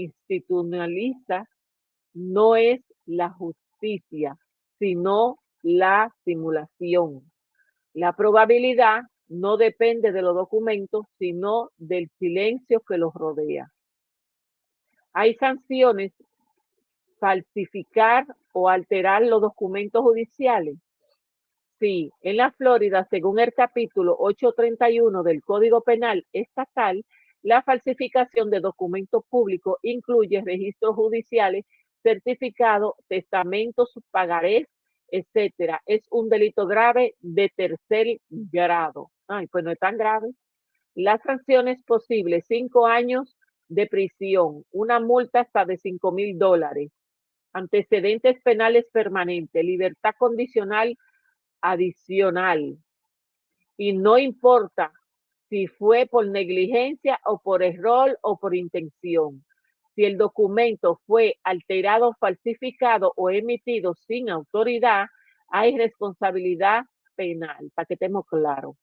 institucionaliza no es la justicia, sino la simulación. La probabilidad no depende de los documentos, sino del silencio que los rodea. Hay sanciones: falsificar o alterar los documentos judiciales. Sí, en la Florida, según el capítulo 831 del Código Penal Estatal, la falsificación de documentos públicos incluye registros judiciales, certificados, testamentos, pagarés, etcétera. Es un delito grave de tercer grado. Ay, pues no es tan grave. Las sanciones posibles: 5 años de prisión, una multa hasta de $5,000, antecedentes penales permanentes, libertad condicional adicional. Y no importa si fue por negligencia o por error o por intención. Si el documento fue alterado, falsificado o emitido sin autoridad, hay responsabilidad penal, para que estemos claros.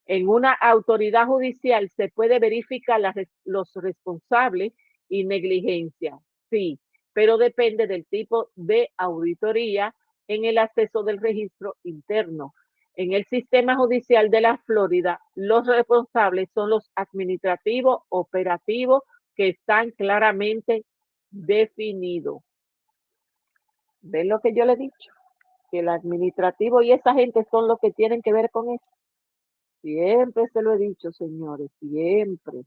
En una autoridad judicial se puede verificar los responsables y negligencia, sí, pero depende del tipo de auditoría en el acceso del registro interno. En el sistema judicial de la Florida, los responsables son los administrativos operativos que están claramente definidos. ¿Ven lo que yo le he dicho? Que el administrativo y esa gente son los que tienen que ver con eso. Siempre se lo he dicho, señores, siempre.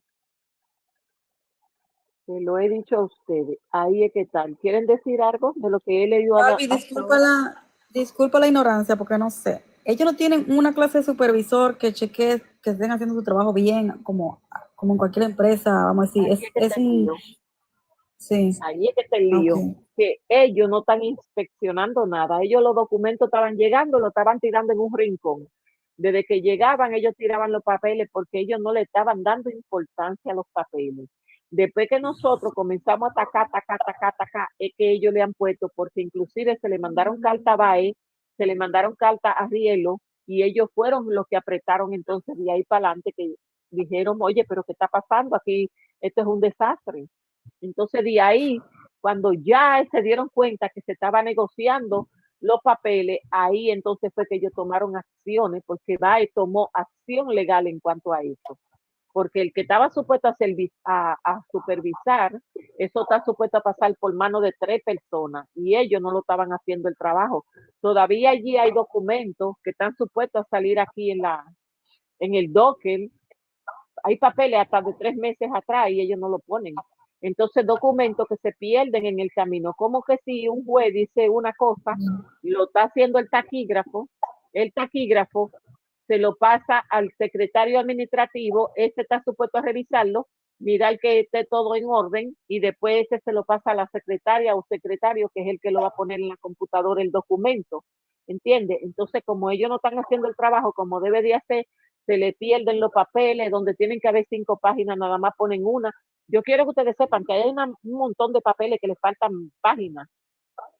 Se lo he dicho a ustedes. Ahí es que tal. ¿Quieren decir algo de lo que he leído? Gaby, disculpa la ignorancia, porque no sé. Ellos no tienen una clase de supervisor que chequee que estén haciendo su trabajo bien, como en cualquier empresa, vamos a decir. Sí. Ahí es que está el lío. Okay. Que ellos no están inspeccionando nada. Ellos los documentos estaban llegando, lo estaban tirando en un rincón. Desde que llegaban, ellos tiraban los papeles porque ellos no le estaban dando importancia a los papeles. Después que nosotros comenzamos a atacar, es que ellos le han puesto, porque inclusive se le mandaron carta a BAE, se le mandaron carta a Rielo, y ellos fueron los que apretaron entonces de ahí para adelante, que dijeron, oye, pero ¿qué está pasando aquí? Esto es un desastre. Entonces de ahí, cuando ya se dieron cuenta que se estaba negociando los papeles, ahí entonces fue que ellos tomaron acciones, porque BAE tomó acción legal en cuanto a eso. Porque el que estaba supuesto a supervisar, eso está supuesto a pasar por mano de 3 personas y ellos no lo estaban haciendo el trabajo. Todavía allí hay documentos que están supuestos a salir aquí en el docker. Hay papeles hasta de 3 meses atrás y ellos no lo ponen. Entonces, documentos que se pierden en el camino. Como que si un juez dice una cosa, lo está haciendo el taquígrafo se lo pasa al secretario administrativo, este está supuesto a revisarlo, mirar que esté todo en orden y después este se lo pasa a la secretaria o secretario, que es el que lo va a poner en la computadora el documento, ¿entiende? Entonces, como ellos no están haciendo el trabajo como debe de hacer, se le pierden los papeles, donde tienen que haber 5 páginas, nada más ponen una. Yo quiero que ustedes sepan que hay un montón de papeles que les faltan páginas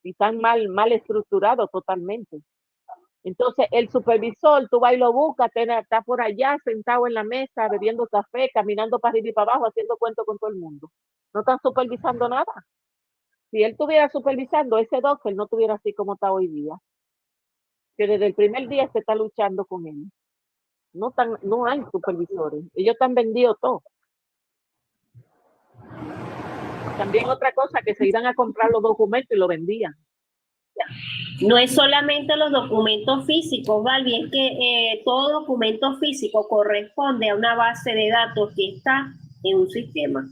y están mal estructurados totalmente. Entonces, el supervisor, tú vas y lo buscas, está por allá sentado en la mesa, bebiendo café, caminando para arriba y para abajo, haciendo cuentos con todo el mundo. No están supervisando nada. Si él estuviera supervisando, ese doctor no estuviera así como está hoy día. Que desde el primer día se está luchando con él. No hay supervisores. Ellos están vendidos todo. También otra cosa, que se iban a comprar los documentos y lo vendían. No es solamente los documentos físicos, Balbi, es que todo documento físico corresponde a una base de datos que está en un sistema.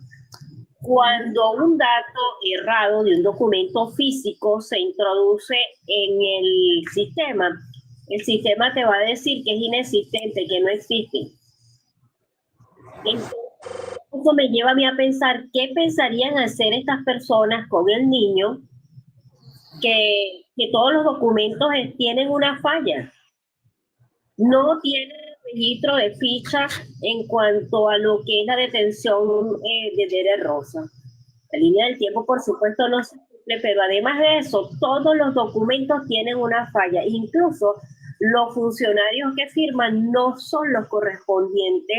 Cuando un dato errado de un documento físico se introduce en el sistema te va a decir que es inexistente, que no existe. Entonces, eso me lleva a mí a pensar qué pensarían hacer estas personas con el niño que todos los documentos tienen una falla. No tiene registro de ficha en cuanto a lo que es la detención de Dere Rosa. La línea del tiempo, por supuesto, no se cumple, pero además de eso, todos los documentos tienen una falla. Incluso los funcionarios que firman no son los correspondientes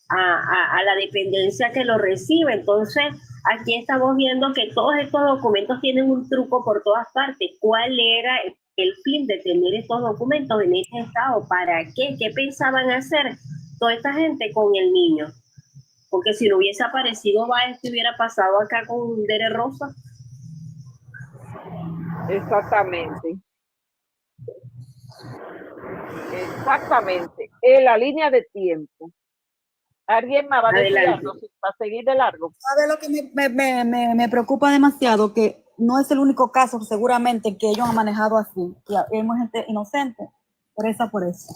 a la dependencia que lo recibe. Entonces, aquí estamos viendo que todos estos documentos tienen un truco por todas partes. ¿Cuál era el fin de tener estos documentos en este estado? ¿Para qué? ¿Qué pensaban hacer toda esta gente con el niño? Porque si no hubiese aparecido Báez, ¿qué hubiera pasado acá con Dere Rosa? Exactamente. Exactamente. En la línea de tiempo. ¿Alguien más va a decir algo para seguir de largo? ¿Sabe lo que me preocupa demasiado? Que no es el único caso, seguramente, que ellos han manejado así. Que hay gente inocente, presa por eso.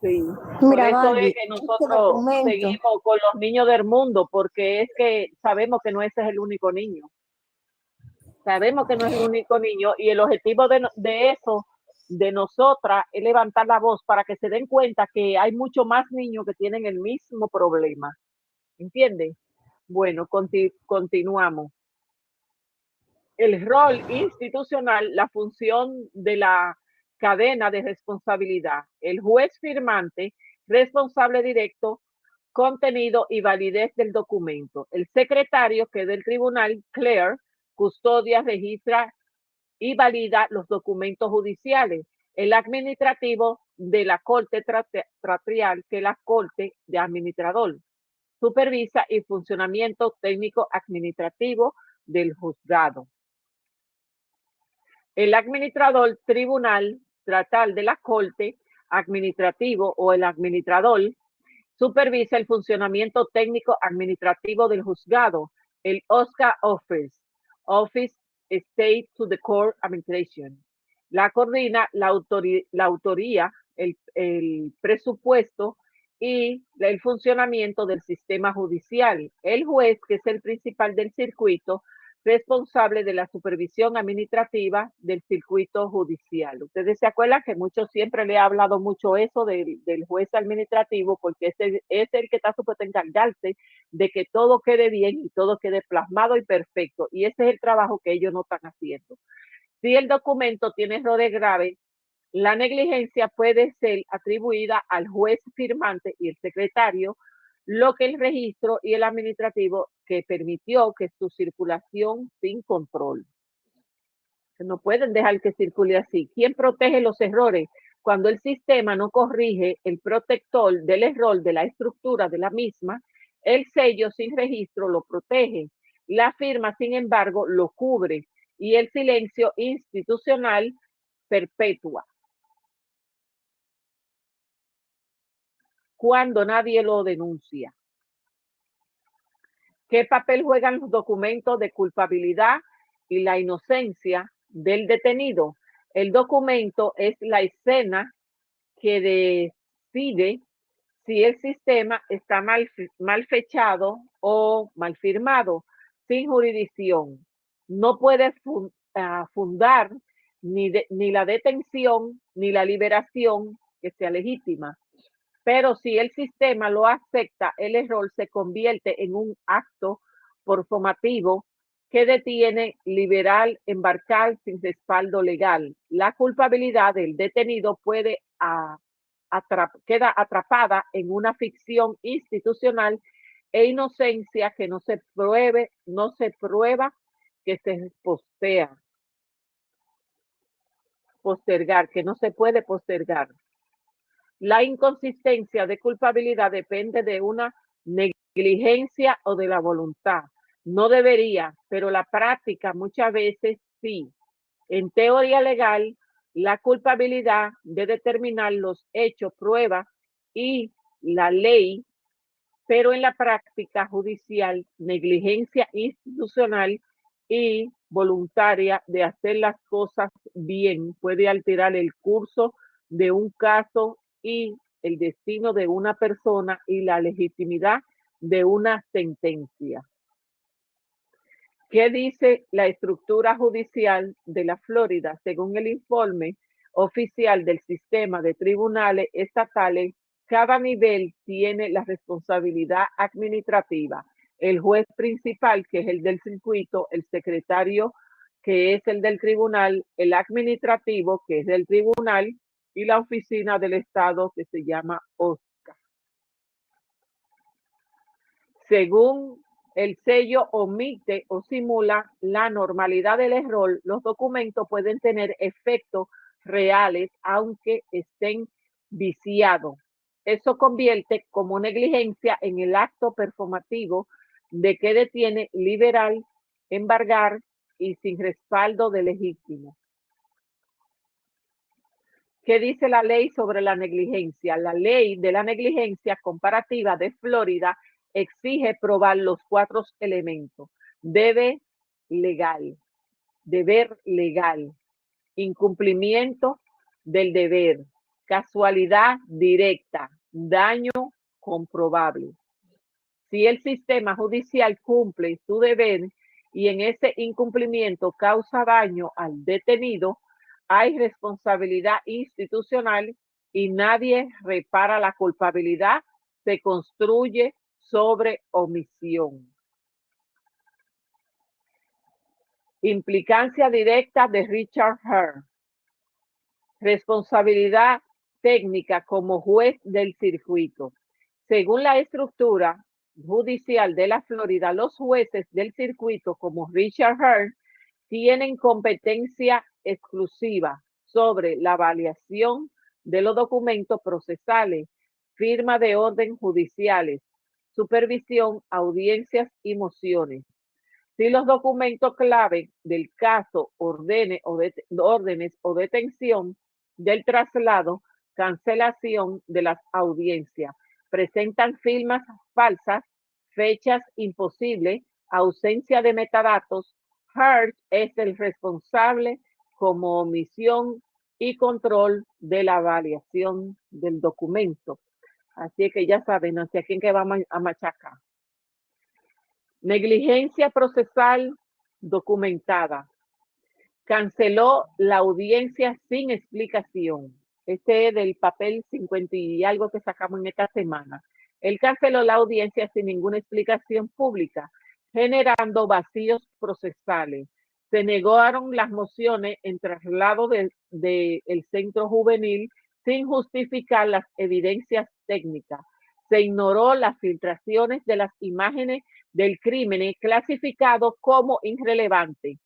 Sí. Mira, por eso Barbie, es que nosotros seguimos con los niños del mundo, porque es que sabemos que no ese es el único niño. Sabemos que no es el único niño y el objetivo de eso, de nosotras, es levantar la voz para que se den cuenta que hay mucho más niños que tienen el mismo problema. ¿Entienden? Bueno, continuamos. El rol institucional, la función de la cadena de responsabilidad. El juez firmante, responsable directo, contenido y validez del documento. El secretario, que es del tribunal, clerk, custodia, registra y valida los documentos judiciales. El administrativo de la corte tratrial, que es la corte de administrador. Supervisa el funcionamiento técnico administrativo del juzgado. El administrador tribunal tratal de la corte administrativo o el administrador supervisa el funcionamiento técnico administrativo del juzgado. El OSCA Office State to the Court Administration. La coordina la autoría, el presupuesto y el funcionamiento del sistema judicial. El juez, que es el principal del circuito, responsable de la supervisión administrativa del circuito judicial. Ustedes se acuerdan que mucho siempre le he hablado mucho eso del juez administrativo, porque es el que está supuesto a encargarse de que todo quede bien y todo quede plasmado y perfecto. Y ese es el trabajo que ellos no están haciendo. Si el documento tiene errores graves, la negligencia puede ser atribuida al juez firmante y el secretario, lo que el registro y el administrativo que permitió que su circulación sin control. No pueden dejar que circule así. ¿Quién protege los errores? Cuando el sistema no corrige el protector del error de la estructura de la misma, el sello sin registro lo protege. La firma, sin embargo, lo cubre y el silencio institucional perpetúa. Cuando nadie lo denuncia. ¿Qué papel juegan los documentos de culpabilidad y la inocencia del detenido? El documento es la escena que decide si el sistema está mal fechado o mal firmado, sin jurisdicción. No puede fundar ni la detención ni la liberación que sea legítima. Pero si el sistema lo acepta, el error se convierte en un acto performativo que detiene, liberar, embarcar sin respaldo legal. La culpabilidad del detenido queda atrapada en una ficción institucional e inocencia que no se prueba, que se postergar, que no se puede postergar. La inconsistencia de culpabilidad depende de una negligencia o de la voluntad. No debería, pero la práctica muchas veces sí. En teoría legal, la culpabilidad de determinar los hechos, pruebas y la ley, pero en la práctica judicial, negligencia institucional y voluntaria de hacer las cosas bien puede alterar el curso de un caso y el destino de una persona y la legitimidad de una sentencia. ¿Qué dice la estructura judicial de la Florida? Según el informe oficial del sistema de tribunales estatales, cada nivel tiene la responsabilidad administrativa. El juez principal, que es el del circuito, el secretario, que es el del tribunal, el administrativo, que es del tribunal, y la oficina del Estado, que se llama OSCA. Según el sello omite o simula la normalidad del error, los documentos pueden tener efectos reales aunque estén viciados. Eso convierte como negligencia en el acto performativo de que detiene, liberar, embargar y sin respaldo de legítimo. ¿Qué dice la ley sobre la negligencia? La ley de la negligencia comparativa de Florida exige probar los 4 elementos. Deber legal, incumplimiento del deber, casualidad directa, daño comprobable. Si el sistema judicial cumple su deber y en ese incumplimiento causa daño al detenido, hay responsabilidad institucional y nadie repara la culpabilidad, se construye sobre omisión. Implicancia directa de Richard Hearn. Responsabilidad técnica como juez del circuito. Según la estructura judicial de la Florida, los jueces del circuito como Richard Hearn tienen competencia exclusiva sobre la validación de los documentos procesales, firma de orden judiciales, supervisión, audiencias y mociones. Si los documentos clave del caso, órdenes o detención del traslado, cancelación de las audiencias, presentan firmas falsas, fechas imposibles, ausencia de metadatos, Hearn es el responsable como omisión y control de la validación del documento. Así que ya saben hacia quién que vamos a machacar. Negligencia procesal documentada. Canceló la audiencia sin explicación. Este es del papel 50 y algo que sacamos en esta semana. Él canceló la audiencia sin ninguna explicación pública, generando vacíos procesales. Se negaron las mociones en traslado del centro juvenil sin justificar las evidencias técnicas. Se ignoró las filtraciones de las imágenes del crimen clasificado como irrelevante.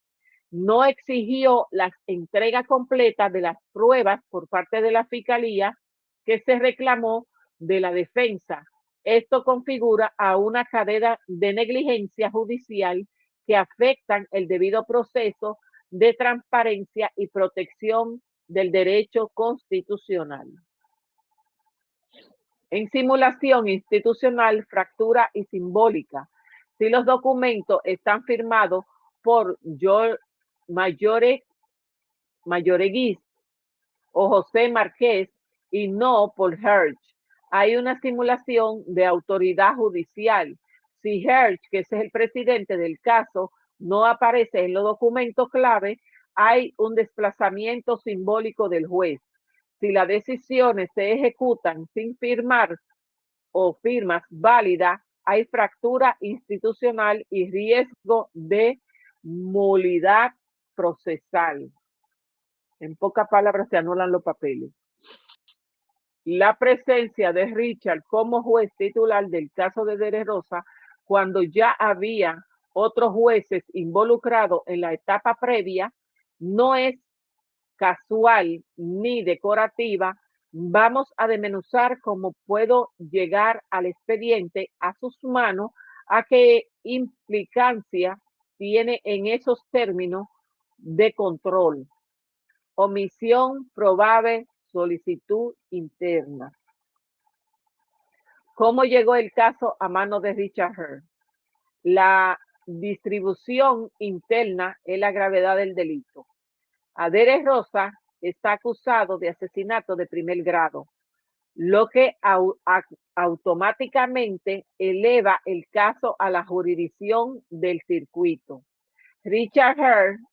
No exigió la entrega completa de las pruebas por parte de la Fiscalía que se reclamó de la defensa. Esto configura a una cadena de negligencia judicial que afectan el debido proceso de transparencia y protección del derecho constitucional. En simulación institucional, fractura y simbólica. Si los documentos están firmados por Mayoreguis o José Márquez y no por Hersh, hay una simulación de autoridad judicial. Si Hersh, que es el presidente del caso, no aparece en los documentos clave, hay un desplazamiento simbólico del juez. Si las decisiones se ejecutan sin firmar o firmas válidas, hay fractura institucional y riesgo de nulidad procesal. En pocas palabras, se anulan los papeles. La presencia de Richard como juez titular del caso de De Rosa, cuando ya había otros jueces involucrados en la etapa previa, no es casual ni decorativa. Vamos a desmenuzar cómo puedo llegar al expediente a sus manos, a qué implicancia tiene en esos términos de control. Omisión probable, solicitud interna. ¿Cómo llegó el caso a manos de Richard Hearn? La distribución interna es la gravedad del delito. De Rosa está acusado de asesinato de primer grado, lo que automáticamente eleva el caso a la jurisdicción del circuito. Richard Hearn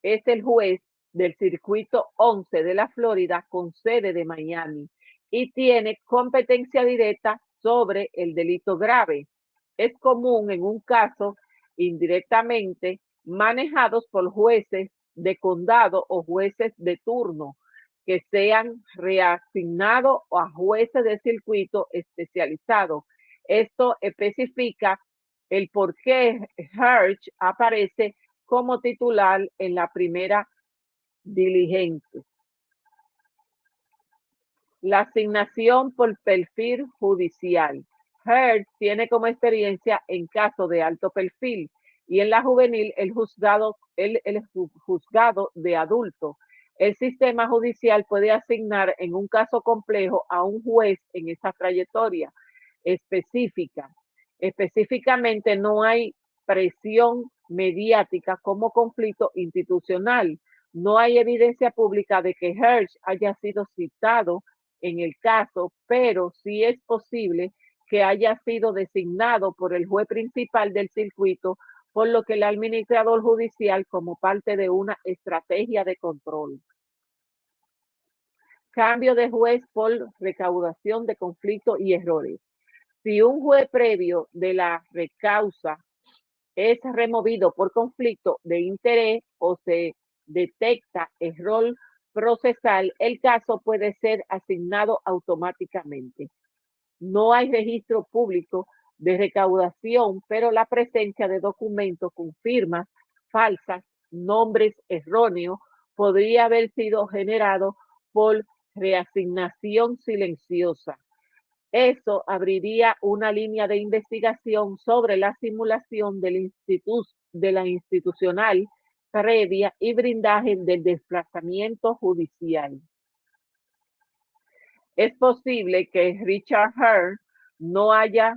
es el juez del circuito 11 de la Florida con sede de Miami y tiene competencia directa sobre el delito grave. Es común en un caso indirectamente manejados por jueces de condado o jueces de turno que sean reasignados a jueces de circuito especializados. Esto especifica el por qué Hirsch aparece como titular en la primera diligente. La asignación por perfil judicial. Hirsch tiene como experiencia en casos de alto perfil y en la juvenil el juzgado de adulto. El sistema judicial puede asignar en un caso complejo a un juez en esa trayectoria específica. Específicamente no hay presión mediática como conflicto institucional. No hay evidencia pública de que Hirsch haya sido citado en el caso, pero sí es posible que haya sido designado por el juez principal del circuito, por lo que el administrador judicial como parte de una estrategia de control. Cambio de juez por recaudación de conflictos y errores. Si un juez previo de la recausa es removido por conflicto de interés o se detecta error procesal, el caso puede ser asignado automáticamente. No hay registro público de recaudación, pero la presencia de documentos con firmas falsas, nombres erróneos, podría haber sido generado por reasignación silenciosa. Eso abriría una línea de investigación sobre la simulación de la institucional previa y blindaje del desplazamiento judicial. Es posible que Richard Hearn no haya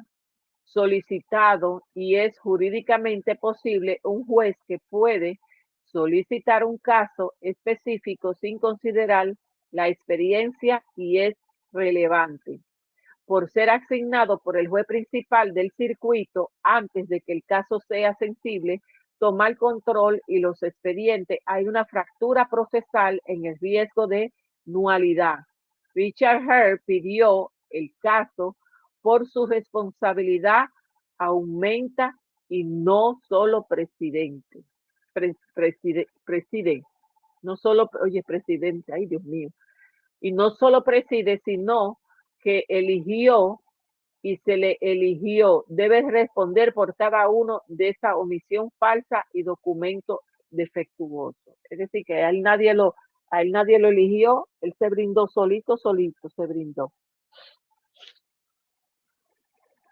solicitado, y es jurídicamente posible, un juez que puede solicitar un caso específico sin considerar la experiencia y es relevante. Por ser asignado por el juez principal del circuito antes de que el caso sea sensible, tomar control y los expedientes, hay una fractura procesal en el riesgo de nulidad. Richard Hearn pidió el caso por su responsabilidad aumenta y no solo presidente. Presidente. No solo, oye, presidente, ay Dios mío. Y no solo preside, sino que eligió y se le eligió, debe responder por cada uno de esa omisión falsa y documento defectuoso. Es decir, que a él nadie lo eligió, él se brindó solito se brindó.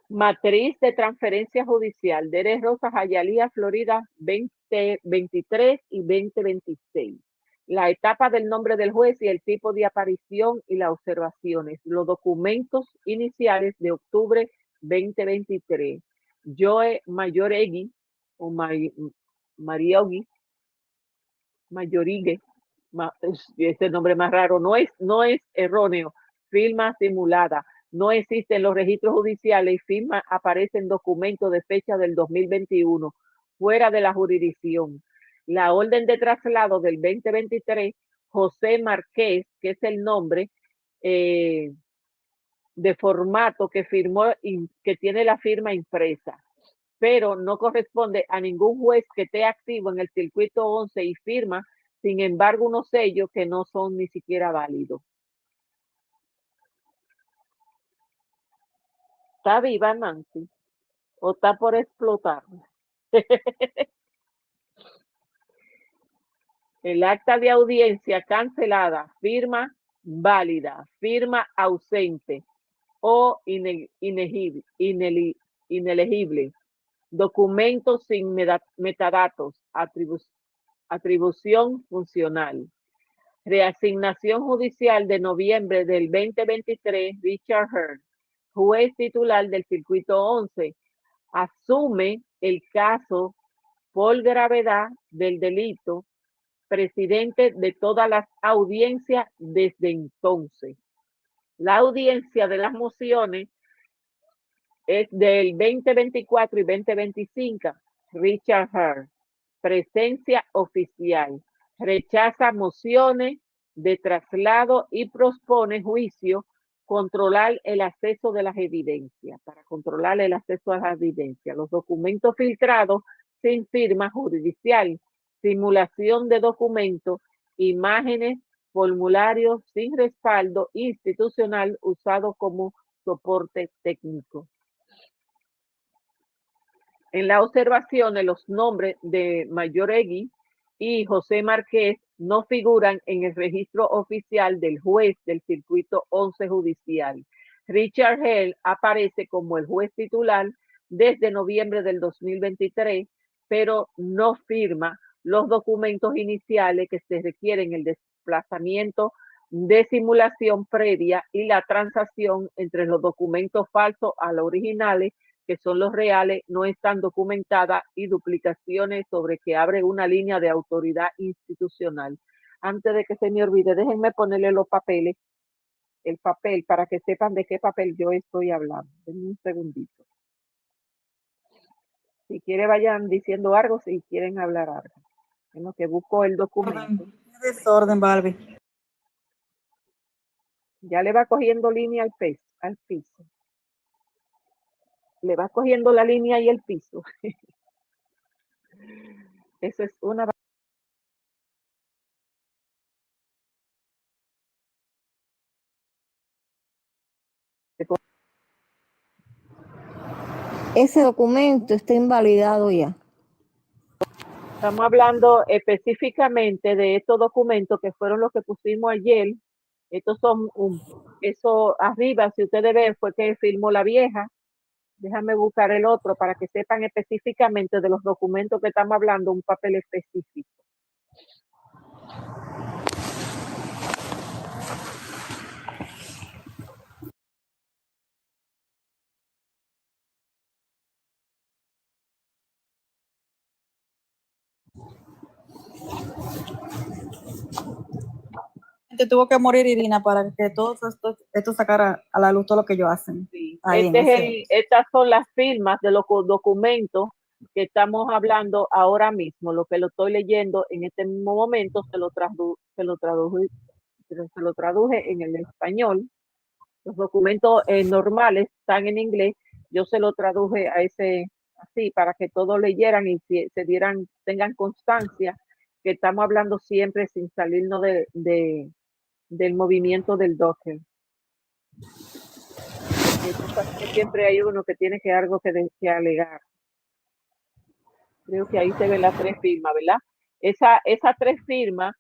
Matriz de transferencia judicial, Deres Rosas, Hialeah, Florida, 2023 y 2026. La etapa del nombre del juez y el tipo de aparición y las observaciones. Los documentos iniciales de octubre 2023. Joe Mayoregui o Mariogui, Mayorigue, ese nombre más raro, no es erróneo, firma simulada. No existen los registros judiciales y firma aparecen documentos de fecha del 2021, fuera de la jurisdicción. La orden de traslado del 2023, José Márquez, que es el nombre de formato que firmó, que tiene la firma impresa, pero no corresponde a ningún juez que esté activo en el circuito 11 y firma, sin embargo, unos sellos que no son ni siquiera válidos. ¿Está viva Nancy? ¿O está por explotar? El acta de audiencia cancelada, firma válida, firma ausente o inelegible. Documentos sin metadatos, atribución funcional. Reasignación judicial de noviembre del 2023, Richard Hearn, juez titular del circuito 11, asume el caso por gravedad del delito, presidente de todas las audiencias desde entonces. La audiencia de las mociones es del 2024 y 2025, Richard Hearn, presencia oficial, rechaza mociones de traslado y propone juicio, controlar el acceso de las evidencias, para controlar el acceso a las evidencias, los documentos filtrados sin firma judicial, simulación de documentos, imágenes, formularios sin respaldo institucional usado como soporte técnico. En las observaciones, los nombres de Mayoregui y José Márquez no figuran en el registro oficial del juez del circuito 11 judicial. Richard Hell aparece como el juez titular desde noviembre del 2023, pero no firma los documentos iniciales que se requieren, el desplazamiento de simulación previa y la transacción entre los documentos falsos a los originales, que son los reales, no están documentadas, y duplicaciones sobre que abre una línea de autoridad institucional. Antes de que se me olvide, déjenme ponerle los papeles, el papel, para que sepan de qué papel yo estoy hablando. Denme un segundito. Si quieren vayan diciendo algo, si quieren hablar algo. En lo que busco el documento. Desorden, Barbie. Ya le va cogiendo línea al piso. Le va cogiendo la línea y el piso. Eso es una... Ese documento está invalidado ya. Estamos hablando específicamente de estos documentos que fueron los que pusimos ayer. Estos son, eso arriba, si ustedes ven, fue que firmó la vieja. Déjame buscar el otro para que sepan específicamente de los documentos que estamos hablando, un papel específico. Tuvo que morir Irina para que todo esto sacara a la luz todo lo que ellos hacen. Sí. Ahí Estas son las firmas de los documentos que estamos hablando ahora mismo. Lo que lo estoy leyendo en este mismo momento se lo traduje en el español. Los documentos normales están en inglés. Yo se lo traduje a ese así para que todos leyeran y se dieran, tengan constancia que estamos hablando siempre sin salirnos del movimiento del Docker. Siempre hay uno que tiene algo que alegar. Creo que ahí se ven las 3 firmas, ¿verdad? Esa 3 firmas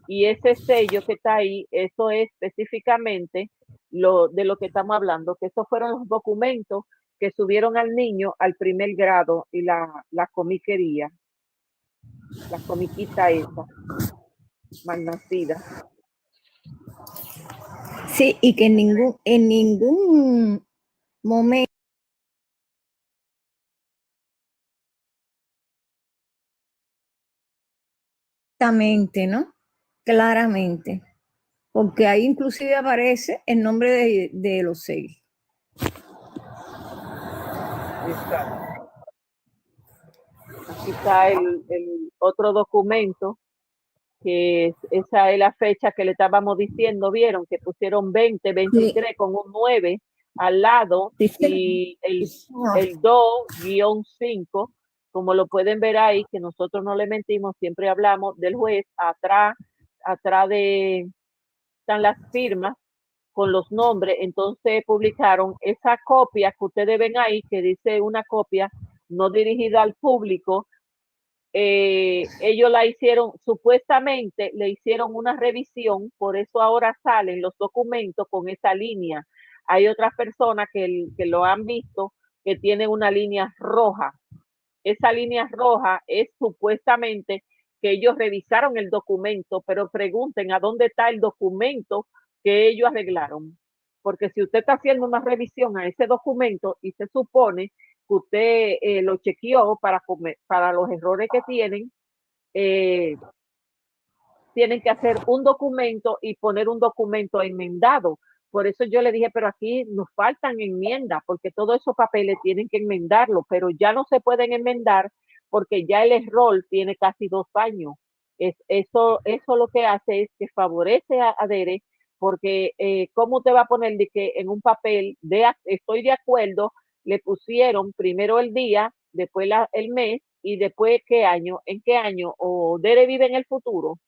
y ese sello que está ahí, eso es específicamente de lo que estamos hablando, que esos fueron los documentos que subieron al niño al primer grado y la comiquería, la comiquita esa, malnacida. Sí, y que en ningún momento ¿no? Claramente. Porque ahí inclusive aparece el nombre de los 6. Exacto. Aquí está el otro documento, que esa es la fecha que le estábamos diciendo, vieron que pusieron 2023 sí, con un 9 al lado, sí, y el 2-5, como lo pueden ver ahí, que nosotros no le mentimos, siempre hablamos del juez. Atrás están las firmas con los nombres. Entonces publicaron esa copia que ustedes ven ahí, que dice una copia no dirigida al público. Ellos la hicieron, supuestamente le hicieron una revisión, por eso ahora salen los documentos con esa línea. Hay otras personas que lo han visto, que tienen una línea roja. Esa línea roja es supuestamente que ellos revisaron el documento, pero pregunten a dónde está el documento que ellos arreglaron. Porque si usted está haciendo una revisión a ese documento y se supone que usted lo chequeó para los errores que tienen que hacer un documento y poner un documento enmendado. Por eso yo le dije, pero aquí nos faltan enmiendas, porque todos esos papeles tienen que enmendarlo, pero ya no se pueden enmendar porque ya el error tiene casi 2 años. Eso lo que hace es que favorece a DERE, porque ¿cómo te va a poner de que en un papel de estoy de acuerdo, le pusieron primero el día, después el mes y después qué año, en qué año, o DERE vive en el futuro?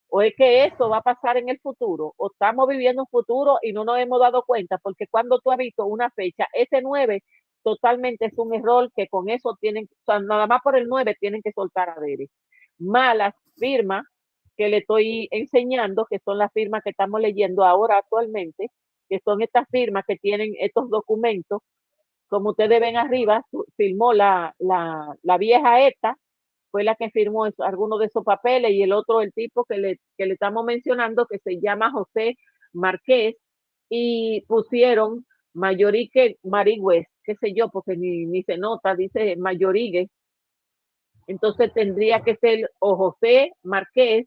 ¿O es que eso va a pasar en el futuro? ¿O estamos viviendo un futuro y no nos hemos dado cuenta? Porque cuando tú has visto una fecha, ese 9 totalmente es un error que con eso tienen, o sea, nada más por el 9 tienen que soltar a Derek. Malas firmas que le estoy enseñando, que son las firmas que estamos leyendo ahora actualmente, que son estas firmas que tienen estos documentos, como ustedes ven arriba, firmó la vieja esta, fue la que firmó algunos de esos papeles, y el otro, el tipo que le estamos mencionando, que se llama José Márquez, y pusieron Mayorique Marigüez, qué sé yo, porque ni se nota, dice Mayorigue. Entonces tendría que ser o José Márquez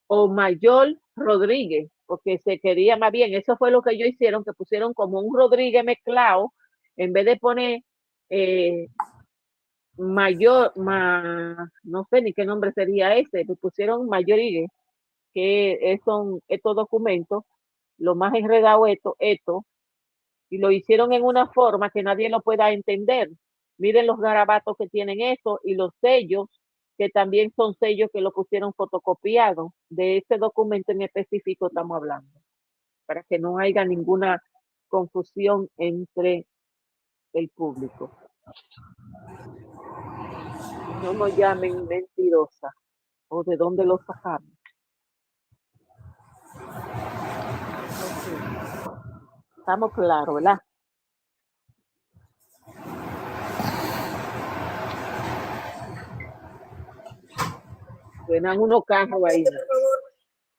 o Mayor Rodríguez, porque se quería más bien, eso fue lo que ellos hicieron, que pusieron como un Rodríguez mezclado, en vez de poner no sé ni qué nombre sería ese, le pusieron Mayorigue, que son estos documentos, lo más enredado esto, y lo hicieron en una forma que nadie lo pueda entender. Miren los garabatos que tienen eso y los sellos, que también son sellos que lo pusieron fotocopiados. De este documento en específico estamos hablando, para que no haya ninguna confusión entre el público. No nos llamen mentirosa o de dónde lo sacamos. Estamos claros, ¿verdad? Suenan unos carros ahí.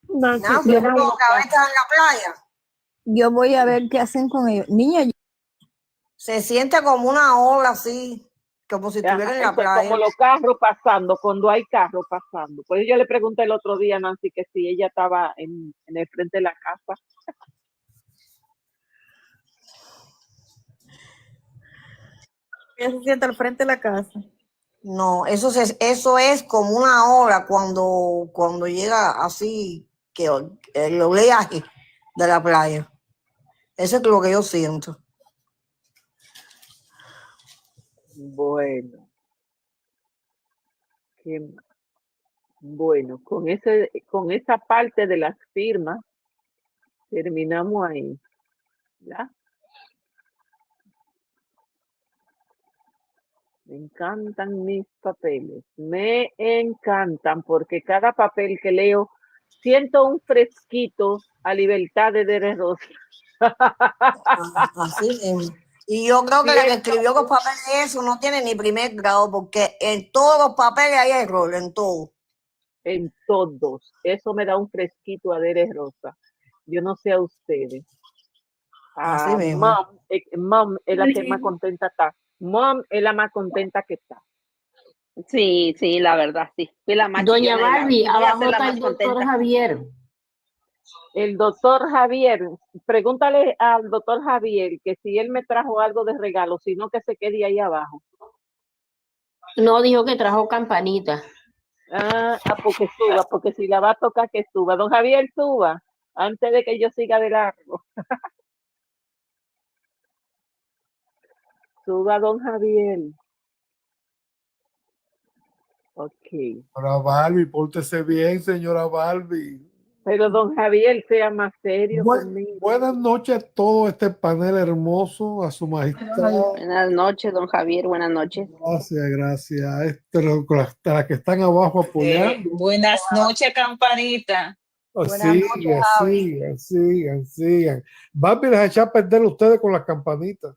Nancy, suenan unos carros en la playa. Yo voy a ver qué hacen con ellos. Niña, se siente como una ola así, como si estuviera en la playa. Como los carros pasando, cuando hay carros pasando. Pues yo le pregunté el otro día a Nancy que si ella estaba en el frente de la casa. Ella se sienta al frente de la casa. No, eso es como una ola cuando llega así, que el oleaje de la playa. Eso es lo que yo siento. Bueno. Bueno, con esa parte de las firmas terminamos ahí. ¿Ya? Me encantan mis papeles, me encantan, porque cada papel que leo siento un fresquito a Libertad de Dere Rosa. Así es. Y yo creo que la que escribió los papeles de eso no tiene ni primer grado, porque en todos los papeles hay error, en todo. En todos. Eso me da un fresquito a Dere Rosa. Yo no sé a ustedes. Así mismo. Mom es la que más contenta está. Mom es la más contenta que está. Sí, sí, la verdad, sí. Fui la más Doña Barbie, abajo está el contenta. doctor Javier. El doctor Javier, pregúntale al doctor Javier que si él me trajo algo de regalo, sino que se quede ahí abajo. No, dijo que trajo campanita. Porque suba, porque si la va a tocar, que suba. Don Javier, suba, antes de que yo siga de largo. Suba, don Javier. Ok. Señora Barbie, pórtese bien, señora Barbie. Pero don Javier, sea más serio conmigo. Buenas noches a todo este panel hermoso, a su majestad. Buenas noches, don Javier, buenas noches. Gracias. A las que están abajo apoyando. Buenas noches, campanita. Sigan. Barbie les echa a perder ustedes con las campanitas.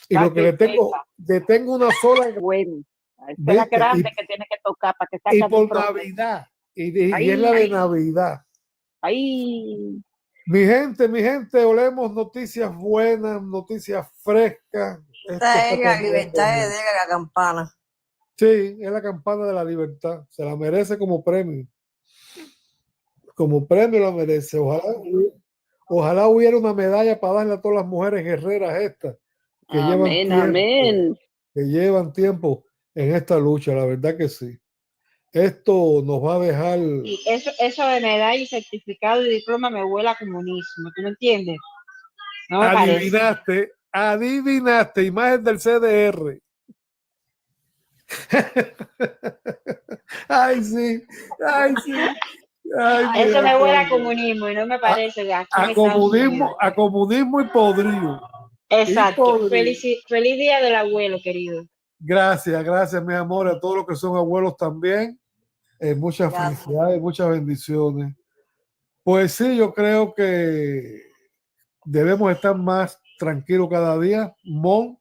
Y lo que le tengo una sola. Bueno, es la grande que tiene que tocar para que salga. Y por Navidad. Y es la de Navidad. Ay. Mi gente, olemos noticias buenas, noticias frescas. Esta es la libertad de la campana. Sí, es la campana de la libertad. Se la merece como premio. Como premio la merece. Ojalá hubiera una medalla para darle a todas las mujeres guerreras estas que llevan tiempo en esta lucha, la verdad que sí. Esto nos va a dejar. Y eso de medalla y certificado y diploma me huele a comunismo, ¿tú me entiendes? No me adivinaste, imagen del CDR. Ay, sí. Eso me huele a comunismo y no me parece. A comunismo y podrido. Exacto. podría. Feliz día del abuelo, querido. Gracias, mi amor, a todos los que son abuelos también. Muchas felicidades, muchas bendiciones. Pues sí, yo creo que debemos estar más tranquilos cada día. Mon,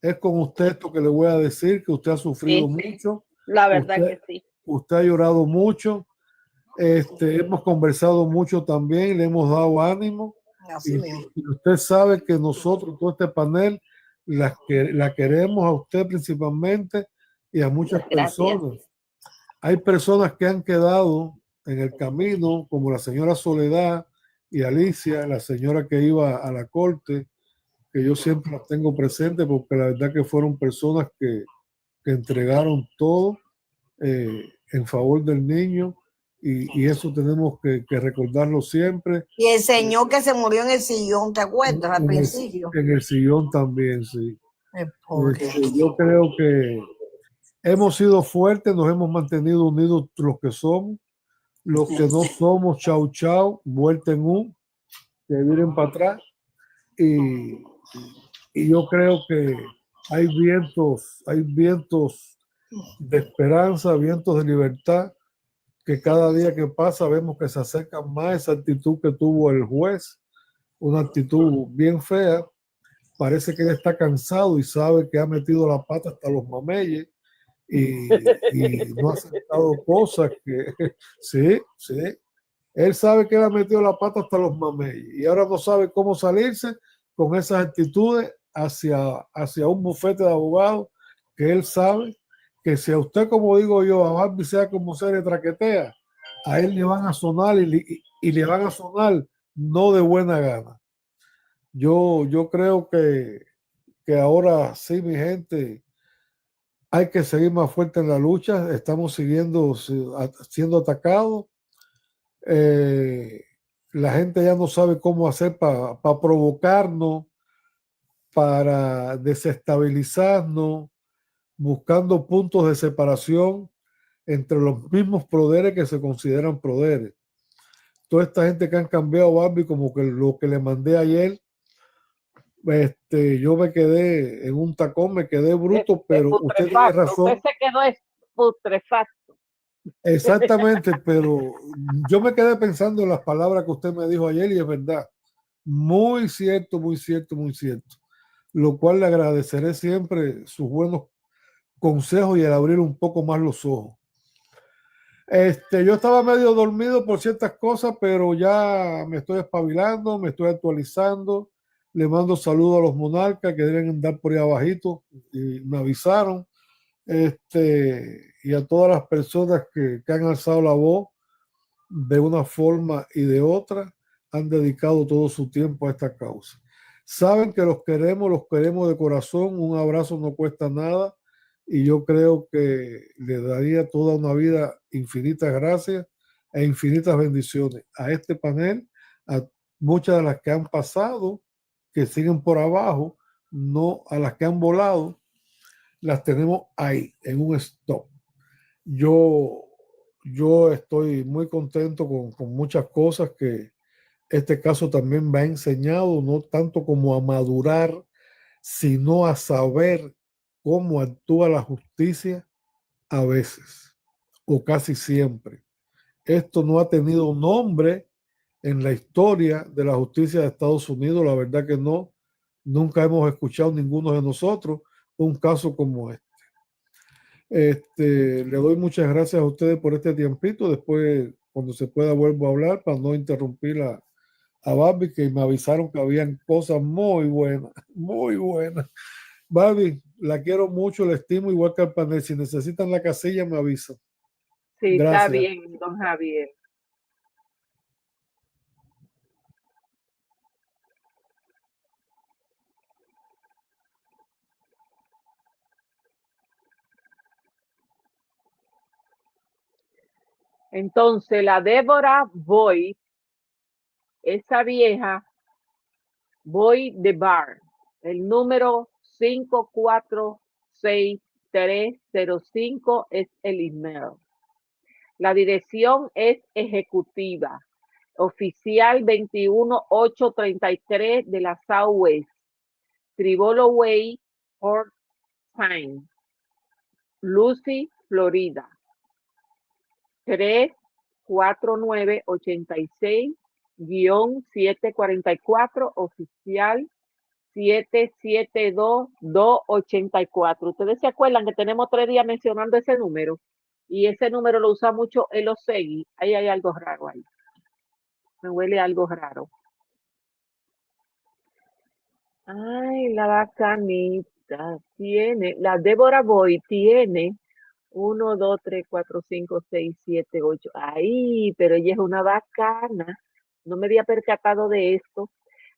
es con usted esto que le voy a decir, que usted ha sufrido mucho. La verdad que sí. Usted ha llorado mucho. Hemos conversado mucho también, le hemos dado ánimo. Y usted sabe que nosotros, todo este panel, la queremos a usted principalmente y a muchas personas. Hay personas que han quedado en el camino, como la señora Soledad y Alicia, la señora que iba a la corte, que yo siempre las tengo presentes porque la verdad que fueron personas que entregaron todo en favor del niño y eso tenemos que recordarlo siempre. Y el señor que se murió en el sillón, ¿te acuerdas al principio? En el sillón también, sí. Yo creo que hemos sido fuertes, nos hemos mantenido unidos los que somos. Los que no somos, chau chau, vuelta en un, que vienen para atrás. Y yo creo que hay vientos de esperanza, vientos de libertad, que cada día que pasa vemos que se acerca más esa actitud que tuvo el juez, una actitud bien fea. Parece que él está cansado y sabe que ha metido la pata hasta los mameyes y no ha aceptado cosas que sí. Él sabe que él ha metido la pata hasta los mameyes y ahora no sabe cómo salirse con esas actitudes hacia un bufete de abogados que él sabe que si a usted, como digo yo, a Barbie sea como se le traquetea, a él le van a sonar y le van a sonar no de buena gana. Yo creo que ahora sí, mi gente, hay que seguir más fuerte en la lucha. Estamos siendo atacados. La gente ya no sabe cómo hacer para provocarnos, para desestabilizarnos, buscando puntos de separación entre los mismos poderes que se consideran poderes. Toda esta gente que han cambiado, Barbie, como que lo que le mandé ayer, yo me quedé en un tacón, me quedé bruto, pero usted tiene razón. Usted se quedó putrefacto. Exactamente, pero yo me quedé pensando en las palabras que usted me dijo ayer y es verdad. Muy cierto, muy cierto, muy cierto. Lo cual le agradeceré siempre sus buenos consejos y el abrir un poco más los ojos. Yo estaba medio dormido por ciertas cosas, pero ya me estoy espabilando, me estoy actualizando. Le mando saludos a los monarcas que deben andar por ahí abajito y me avisaron. Y a todas las personas que han alzado la voz de una forma y de otra, han dedicado todo su tiempo a esta causa. Saben que los queremos de corazón, un abrazo no cuesta nada y yo creo que le daría toda una vida infinitas gracias e infinitas bendiciones a este panel, a muchas de las que han pasado, que siguen por abajo, no a las que han volado, las tenemos ahí, en un stop. Yo estoy muy contento con muchas cosas que este caso también me ha enseñado, no tanto como a madurar, sino a saber cómo actúa la justicia a veces, o casi siempre. Esto no ha tenido nombre en la historia de la justicia de Estados Unidos, la verdad que no. Nunca hemos escuchado ninguno de nosotros un caso como este. Le doy muchas gracias a ustedes por este tiempito. Después, cuando se pueda, vuelvo a hablar para no interrumpir a Barbie, que me avisaron que habían cosas muy buenas, muy buenas. Barbie, la quiero mucho, la estimo igual que al panel. Si necesitan la casilla, me avisan. Sí, gracias. Está bien, don Javier. Entonces, la Débora Boyd, esa vieja, Boyd de Bar, el número 546-305 es el email. La dirección es ejecutiva, oficial 21833 de la Southwest, Tribolo Way, Port Time, Lucy, Florida. 34986-744, oficial 772-284. Ustedes se acuerdan que tenemos 3 días mencionando ese número y ese número lo usa mucho el OSEGI. Ahí hay algo raro ahí. Me huele algo raro. Ay, la bacanita tiene, la Débora Boy tiene 1, 2, 3, 4, 5, 6, 7, 8. Ay, pero ella es una bacana. No me había percatado de esto.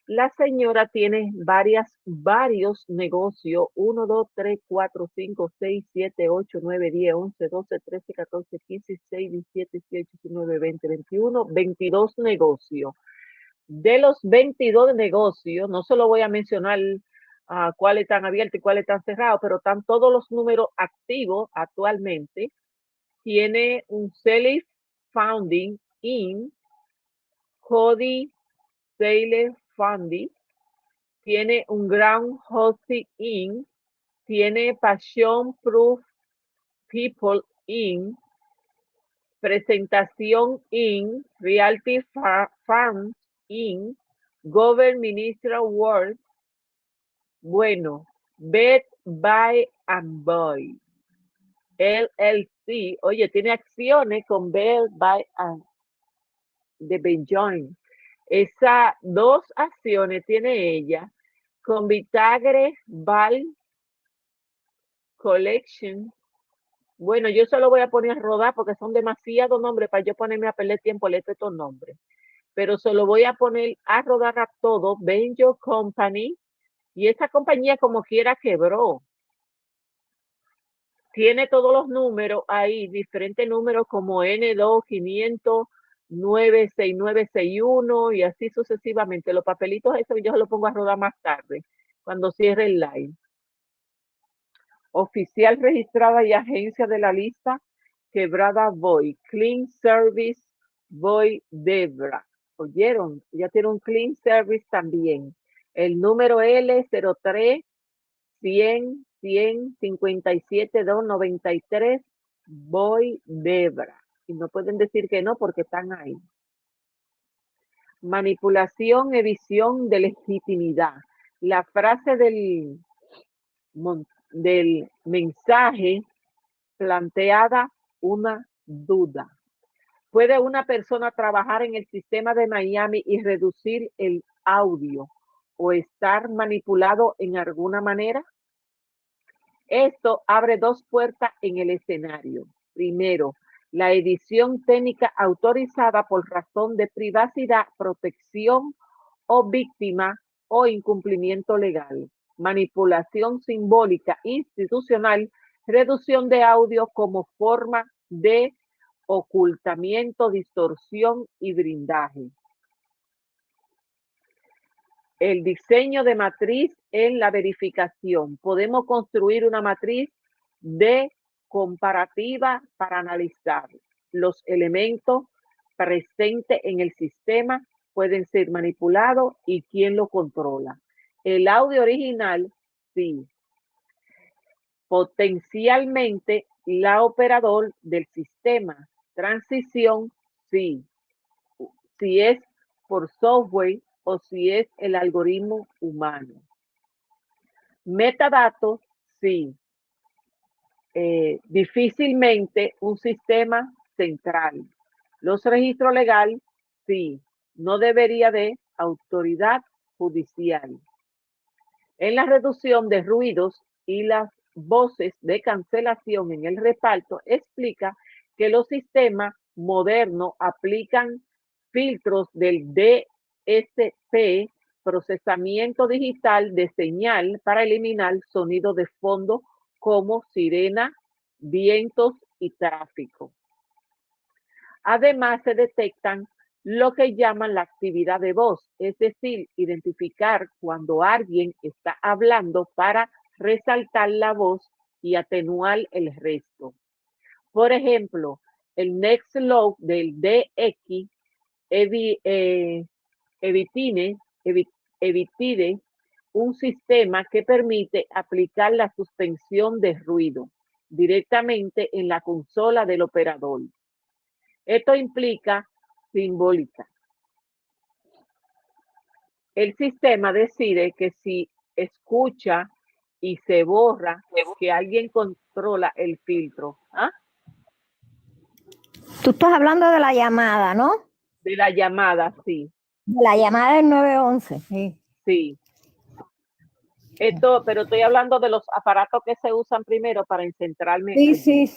La señora tiene varios negocios. 1, 2, 3, 4, 5, 6, 7, 8, 9, 10, 11, 12, 13, 14, 15, 16, 17, 18, 19, 20, 21, 22 negocios. De los 22 negocios, no solo voy a mencionar cuáles están abiertos y cuáles están cerrados, pero están todos los números activos actualmente. Tiene un Self Founding Inc., Cody Sailor Funding, tiene un Ground Hosting Inc., tiene Passion Proof People Inc., Presentación Inc., Realty Farms Inc., Government Ministerial World, bueno, Bed Buy and Boy, LLC, oye, tiene acciones con Bed Buy and de Benjoin. Esas 2 acciones tiene ella con Vitagre Val Collection. Bueno, yo solo voy a poner a rodar porque son demasiados nombres para yo ponerme a perder tiempo leyendo estos nombres. Pero solo voy a poner a rodar a todo. Benjo Company. Y esa compañía como quiera quebró. Tiene todos los números ahí, diferentes números como N2, 500, 96961 y así sucesivamente. Los papelitos esos yo se los pongo a rodar más tarde, cuando cierre el live. Oficial registrada y agencia de la lista, Quebrada Boy, Clean Service Boy Debra. ¿Oyeron? Ya tiene un Clean Service también. El número L03 100 57 293 Boy Debra. Y no pueden decir que no porque están ahí. Manipulación, edición de legitimidad. La frase del mensaje planteada una duda. ¿Puede una persona trabajar en el sistema de Miami y reducir el audio o estar manipulado en alguna manera? Esto abre 2 puertas en el escenario. Primero, la edición técnica autorizada por razón de privacidad, protección o víctima o incumplimiento legal. Manipulación simbólica institucional, reducción de audio como forma de ocultamiento, distorsión y blindaje. El diseño de matriz en la verificación. Podemos construir una matriz de comparativa para analizar los elementos presentes en el sistema, pueden ser manipulados y quién lo controla. El audio original, sí. Potencialmente, la operador del sistema. Transición, sí. Si es por software o si es el algoritmo humano. Metadatos, sí. Difícilmente un sistema central. Los registros legales, sí. No debería de autoridad judicial. En la reducción de ruidos y las voces de cancelación en el reparto, explica que los sistemas modernos aplican filtros del DSP, procesamiento digital de señal para eliminar sonido de fondo como sirena, vientos y tráfico. Además, se detectan lo que llaman la actividad de voz, es decir, identificar cuando alguien está hablando para resaltar la voz y atenuar el resto. Por ejemplo, el next log del DX Evitide un sistema que permite aplicar la suspensión de ruido directamente en la consola del operador. Esto implica simbólica. El sistema decide que si escucha y se borra, que alguien controla el filtro. ¿Ah? Tú estás hablando de la llamada, ¿no? De la llamada, sí. De la llamada del 911, sí. Sí. Esto, pero estoy hablando de los aparatos que se usan primero para centrarme. Sí.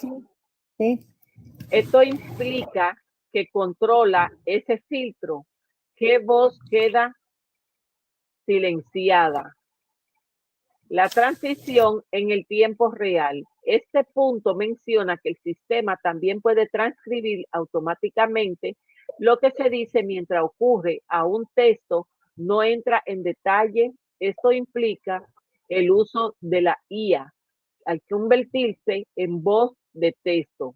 Esto implica que controla ese filtro, qué voz queda silenciada. La transición en el tiempo real. Este punto menciona que el sistema también puede transcribir automáticamente lo que se dice mientras ocurre a un texto, no entra en detalle. Esto implica el uso de la IA al convertirse en voz de texto.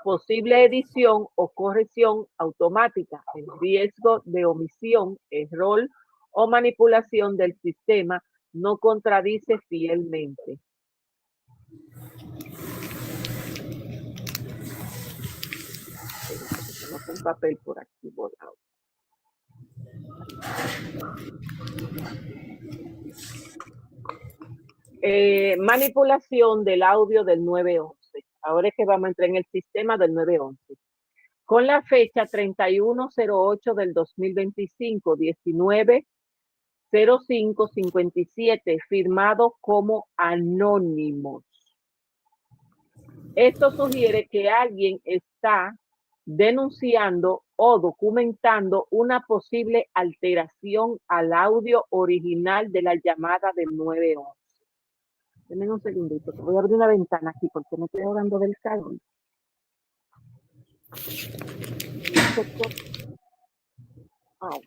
Posible edición o corrección automática, el riesgo de omisión, error o manipulación del sistema no contradice fielmente. Tenemos un papel por aquí volado. Manipulación del audio del 911. Ahora es que vamos a entrar en el sistema del 911. Con la fecha 31/08 del 2025, 19:05:57, firmado como anónimos. Esto sugiere que alguien está denunciando o documentando una posible alteración al audio original de la llamada del 911. Denme un segundito, voy a abrir una ventana aquí porque me estoy ahogando del calor. Oh.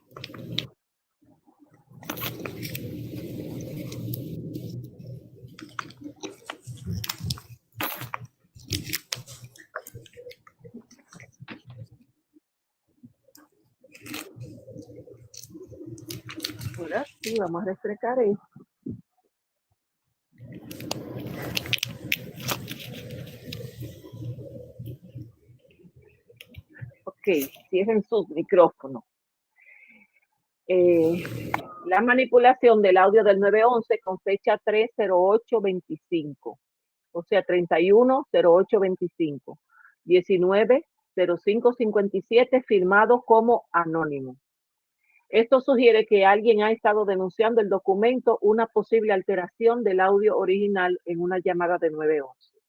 Ahora sí, vamos a refrescar esto. Ok, cierren sus micrófonos. La manipulación del audio del 911 con fecha 3/08/25, o sea, 31/08/25, 19:05:57, firmado como anónimo. Esto sugiere que alguien ha estado denunciando el documento una posible alteración del audio original en una llamada de 911.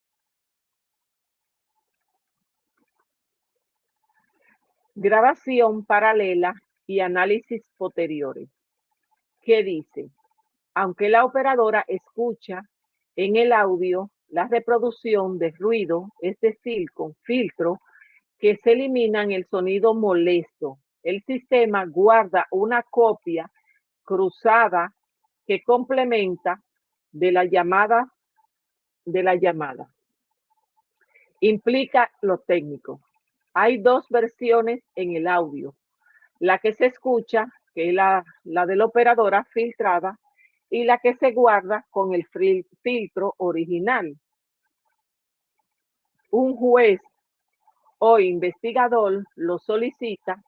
Grabación paralela y análisis posteriores. ¿Qué dice? Aunque la operadora escucha en el audio la reproducción de ruido, es decir, con filtro, que se eliminan el sonido molesto, el sistema guarda una copia cruzada que complementa de la llamada. Implica lo técnico. Hay dos versiones en el audio. La que se escucha, que es la de la operadora filtrada, y la que se guarda con el filtro original. Un juez o investigador lo solicita,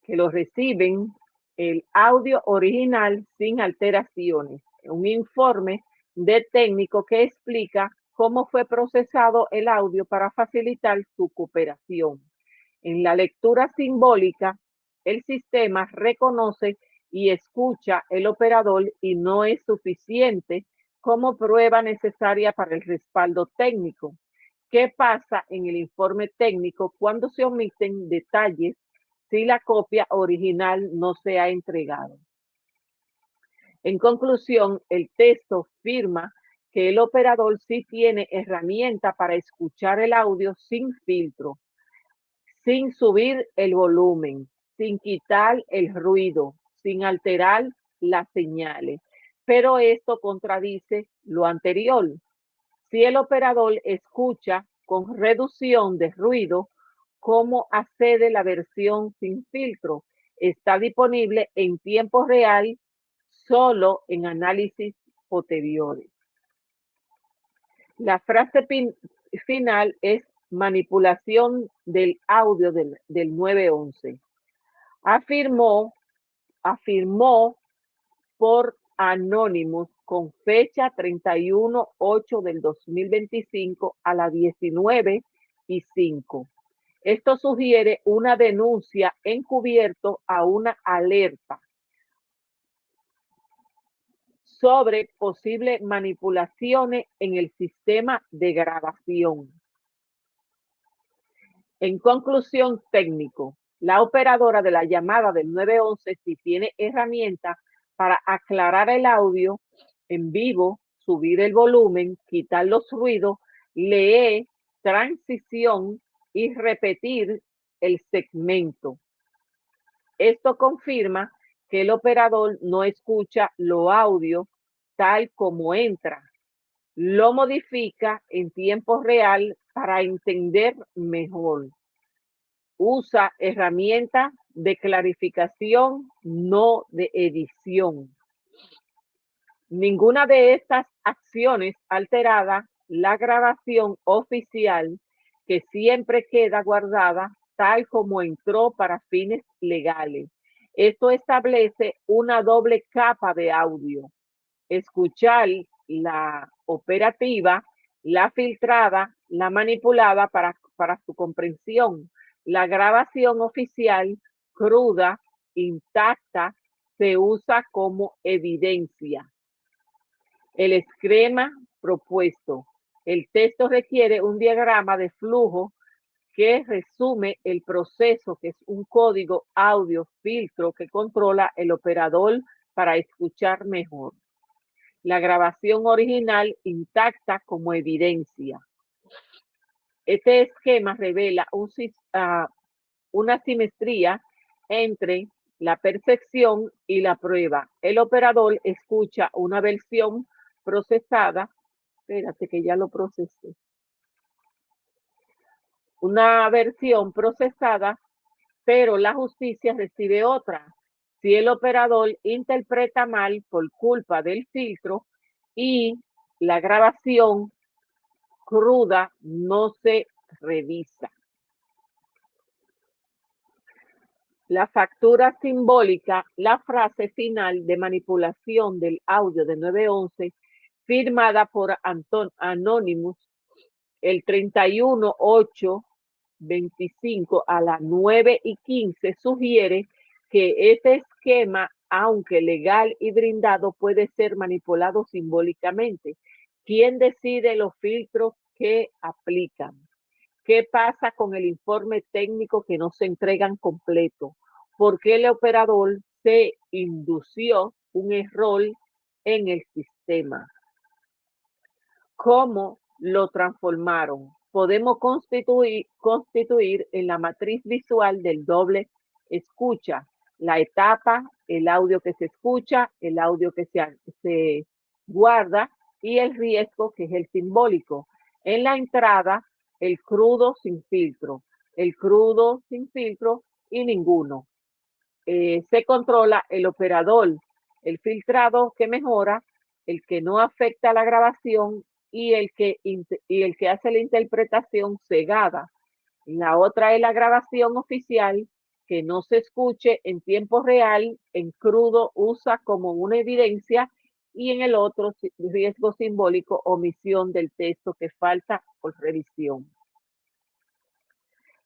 que lo reciben el audio original sin alteraciones. Un informe de técnico que explica cómo fue procesado el audio para facilitar su cooperación. En la lectura simbólica, el sistema reconoce y escucha el operador y no es suficiente como prueba necesaria para el respaldo técnico. ¿Qué pasa en el informe técnico cuando se omiten detalles si la copia original no se ha entregado? En conclusión, el texto firma que el operador sí tiene herramienta para escuchar el audio sin filtro, sin subir el volumen, sin quitar el ruido, sin alterar las señales. Pero esto contradice lo anterior. Si el operador escucha con reducción de ruido, ¿cómo accede la versión sin filtro? Está disponible en tiempo real solo en análisis posteriores. La frase final es manipulación del audio del 911. Afirmó por Anonymous con fecha 31/8 del 2025 a las 19:05. Esto sugiere una denuncia encubierto a una alerta sobre posibles manipulaciones en el sistema de grabación. En conclusión, técnico, la operadora de la llamada del 911, si tiene herramientas para aclarar el audio en vivo, subir el volumen, quitar los ruidos, leer, transición y repetir el segmento. Esto confirma que el operador no escucha lo audio tal como entra, lo modifica en tiempo real para entender mejor. Usa herramientas de clarificación, no de edición. Ninguna de estas acciones alterará la grabación oficial, que siempre queda guardada tal como entró para fines legales. Esto establece una doble capa de audio: escuchar la operativa, la filtrada, la manipulada para su comprensión. La grabación oficial, cruda, intacta, se usa como evidencia. El esquema propuesto. El texto requiere un diagrama de flujo que resume el proceso, que es un código audio filtro que controla el operador para escuchar mejor. La grabación original intacta como evidencia. Este esquema revela una simetría entre la percepción y la prueba. El operador escucha una versión procesada. Espérate que ya lo procesé. Una versión procesada, pero la justicia recibe otra. Si el operador interpreta mal por culpa del filtro y la grabación cruda no se revisa. La factura simbólica, la frase final de manipulación del audio de 911, firmada por Anonymous el 31/8/25 a las 9:15, sugiere que este esquema, aunque legal y brindado, puede ser manipulado simbólicamente. ¿Quién decide los filtros que aplican? ¿Qué pasa con el informe técnico que no se entregan completo? ¿Por qué el operador se indució un error en el sistema? ¿Cómo lo transformaron? Podemos constituir en la matriz visual del doble escucha la etapa, el audio que se escucha, el audio que se guarda y el riesgo, que es el simbólico. En la entrada, el crudo sin filtro, el crudo sin filtro y ninguno. Se controla el operador, el filtrado que mejora, el que no afecta la grabación y el que hace la interpretación cegada. La otra es la grabación oficial, que no se escuche en tiempo real, en crudo, usa como una evidencia, y en el otro, riesgo simbólico, omisión del texto que falta por revisión.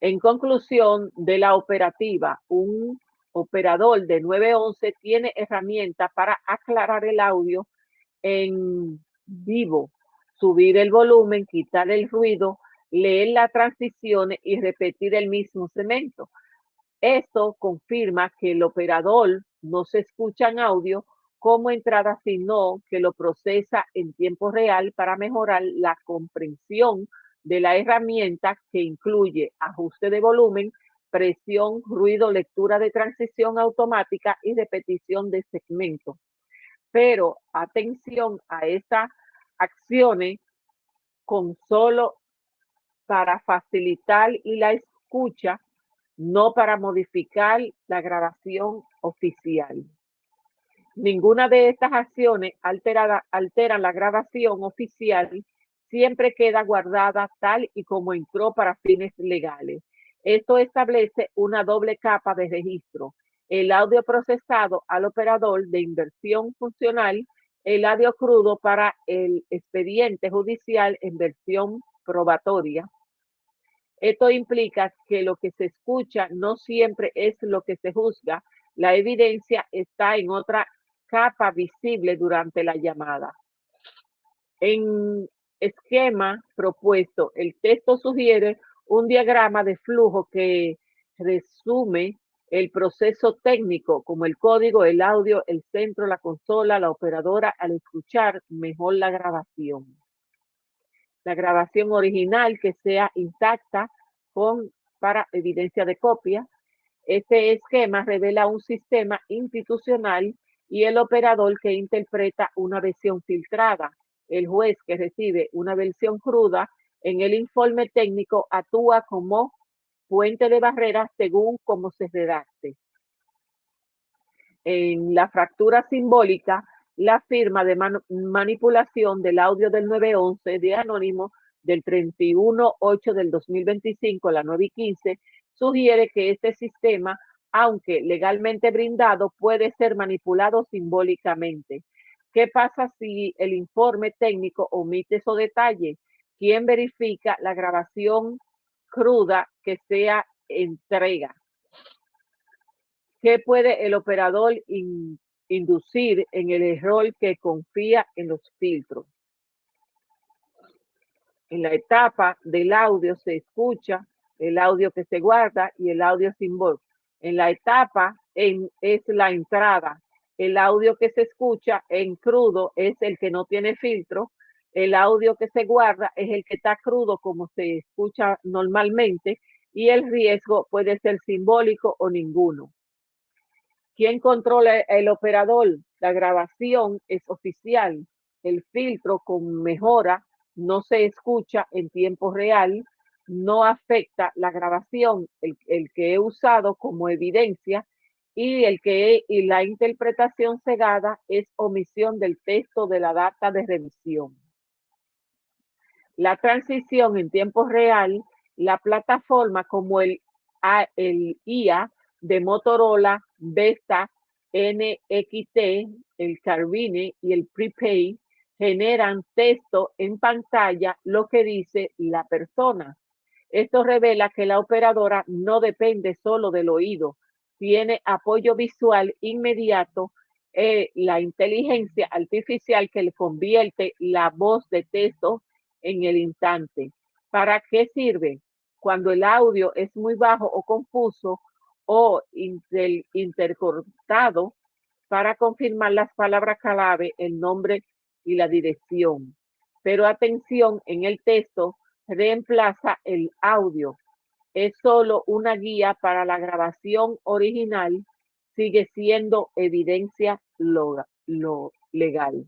En conclusión de la operativa, un operador de 911 tiene herramientas para aclarar el audio en vivo, subir el volumen, quitar el ruido, leer las transiciones y repetir el mismo segmento. Esto confirma que el operador no se escucha en audio como entrada, sino que lo procesa en tiempo real para mejorar la comprensión de la herramienta, que incluye ajuste de volumen, presión, ruido, lectura de transición automática y repetición de segmentos. Pero atención a estas acciones con solo para facilitar y la escucha, no para modificar la grabación oficial. Ninguna de estas acciones alteran la grabación oficial, siempre queda guardada tal y como entró para fines legales. Esto establece una doble capa de registro: el audio procesado al operador de inversión funcional, el audio crudo para el expediente judicial en versión probatoria. Esto implica que lo que se escucha no siempre es lo que se juzga. La evidencia está en otra capa visible durante la llamada. En esquema propuesto, el texto sugiere un diagrama de flujo que resume el proceso técnico, como el código, el audio, el centro, la consola, la operadora, al escuchar mejor la grabación. La grabación original que sea intacta para evidencia de copia. Este esquema revela un sistema institucional y el operador que interpreta una versión filtrada. El juez que recibe una versión cruda en el informe técnico actúa como puente de barreras según cómo se redacte. En la fractura simbólica, la firma de manipulación del audio del 911 de Anónimo del 31/8 del 2025, la 9:15, sugiere que este sistema, aunque legalmente brindado, puede ser manipulado simbólicamente. ¿Qué pasa si el informe técnico omite esos detalles? ¿Quién verifica la grabación cruda que sea entrega? ¿Qué puede el operador inducir en el error que confía en los filtros? En la etapa del audio se escucha el audio que se guarda y el audio sin voz. En la etapa es la entrada. El audio que se escucha en crudo es el que no tiene filtro. El audio que se guarda es el que está crudo como se escucha normalmente, y el riesgo puede ser simbólico o ninguno. ¿Quién controla el operador? La grabación es oficial. El filtro con mejora no se escucha en tiempo real, no afecta la grabación, el que he usado como evidencia, y la interpretación cegada es omisión del texto de la data de revisión. La transición en tiempo real, la plataforma como el IA de Motorola, Vesta, NXT, el Carvine y el Prepay generan texto en pantalla, lo que dice la persona. Esto revela que la operadora no depende solo del oído, tiene apoyo visual inmediato, la inteligencia artificial que le convierte la voz de texto en el instante. ¿Para qué sirve? Cuando el audio es muy bajo o confuso o intercortado, para confirmar las palabras clave, el nombre y la dirección. Pero atención, en el texto reemplaza el audio. Es solo una guía para la grabación original, sigue siendo evidencia legal.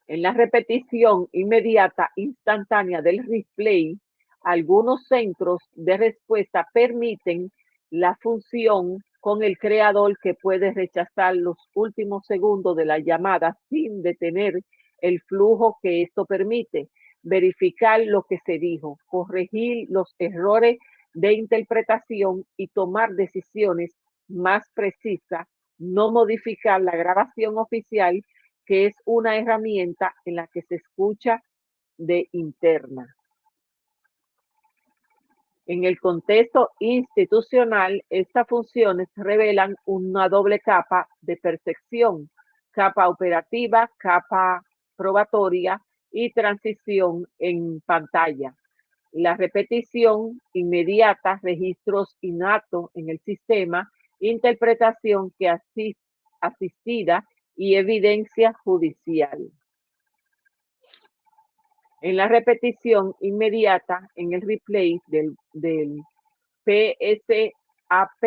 En la repetición inmediata instantánea del replay, algunos centros de respuesta permiten la función con el creador, que puede rechazar los últimos segundos de la llamada sin detener el flujo que esto permite, verificar lo que se dijo, corregir los errores de interpretación y tomar decisiones más precisas, no modificar la grabación oficial, que es una herramienta en la que se escucha de interna. En el contexto institucional, estas funciones revelan una doble capa de percepción: capa operativa, capa probatoria y transición en pantalla. La repetición inmediata, registros innatos en el sistema, interpretación que asistida y evidencia judicial. En la repetición inmediata, en el replay del PSAP,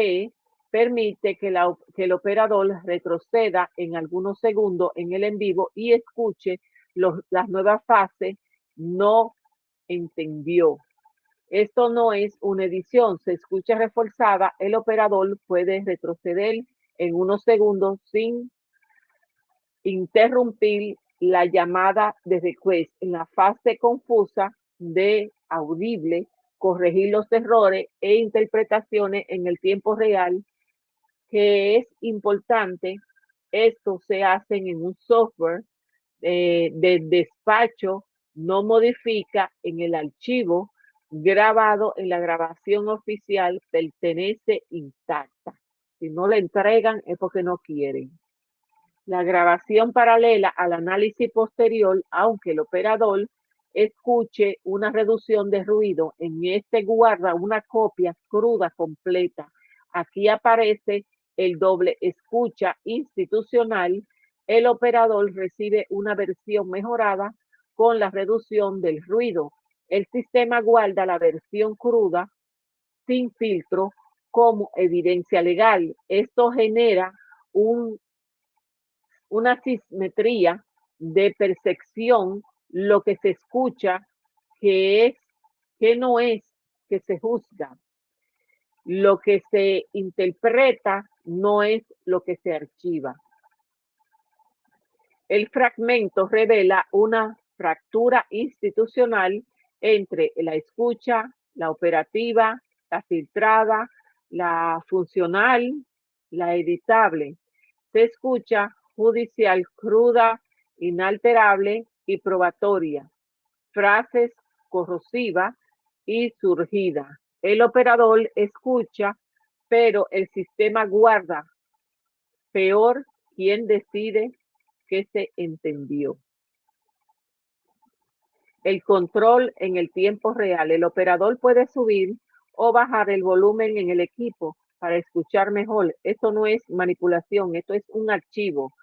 permite que el operador retroceda en algunos segundos en el en vivo y escuche las nuevas fases. No entendió. Esto no es una edición, se escucha reforzada. El operador puede retroceder en unos segundos sin interrumpir la llamada de request en la fase confusa de audible, corregir los errores e interpretaciones en el tiempo real, que es importante. Esto se hace en un software de despacho, no modifica en el archivo grabado en la grabación oficial, pertenece intacta. Si no la entregan es porque no quieren. La grabación paralela al análisis posterior, aunque el operador escuche una reducción de ruido, en este guarda una copia cruda completa. Aquí aparece el doble escucha institucional. El operador recibe una versión mejorada con la reducción del ruido. El sistema guarda la versión cruda sin filtro como evidencia legal. Esto genera una simetría de percepción, lo que se escucha que no es que se juzga, lo que se interpreta no es lo que se archiva. El fragmento revela una fractura institucional entre la escucha, la operativa, la filtrada, la funcional, la editable. Se escucha judicial cruda, inalterable y probatoria. Frases corrosivas y surgidas. El operador escucha, pero el sistema guarda. Peor, quien decide que se entendió. El control en el tiempo real. El operador puede subir o bajar el volumen en el equipo para escuchar mejor. Esto no es manipulación, esto es un archivo,